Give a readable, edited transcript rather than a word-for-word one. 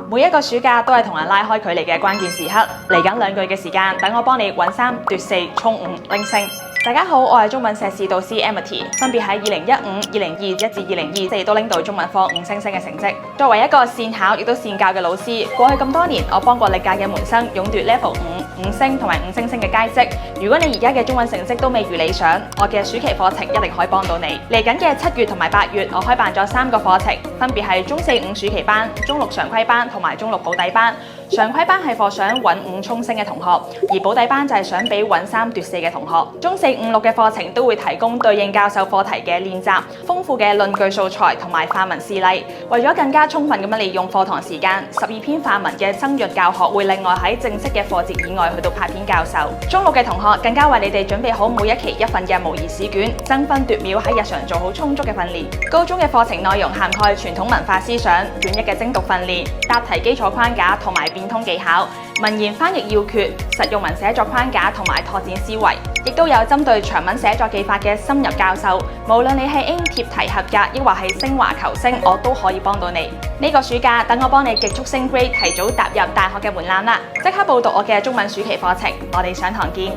每一個暑假都係同人拉開距離嘅關鍵時刻，嚟緊2個月嘅時間，等我幫你揾3奪4衝5拎星。大家好，我係中文碩士導師 Amity， 分別喺2015、2021至2024都拎到中文科5星星嘅成績。作為一個善考亦都善教嘅老師，過去咁多年，我幫過歷屆嘅門生勇奪 Level 5星同埋5星星嘅佳績。如果你而家嘅中文成績都未如理想，我嘅暑期課程一定可以幫到你。嚟緊嘅7月同埋8月，我開辦咗3個課程，分別係中4、5暑期班、中6常規班同埋中6保底班。常規班係課想揾5衝星嘅同學，而保底班就係想俾揾3奪4嘅同學。中4、5、6嘅課程都會提供對應教授課題嘅練習、豐富嘅論據素材同埋範文示例。為咗更加充分咁樣利用課堂時間，12篇範文嘅生潤教學會另外喺正式嘅課節以外去到派片教授。中6嘅同學更加為你哋準備好每一期1份嘅模擬試卷，爭分奪秒喺日常做好充足嘅訓練。高中嘅課程內容涵蓋傳統文化思想、卷1嘅精讀訓練、答題基礎框架同埋變通技巧、文言翻譯要訣、實用文寫作框架同埋拓展思維，亦都有針對長文寫作技法嘅深入教授。無論你係應貼題合格，抑或係升華求星，我都可以幫到你。呢個暑假，等我幫你極速升 grade，提早踏入大學嘅門檻啦！即刻報讀我嘅中文暑期課程，我哋上堂見。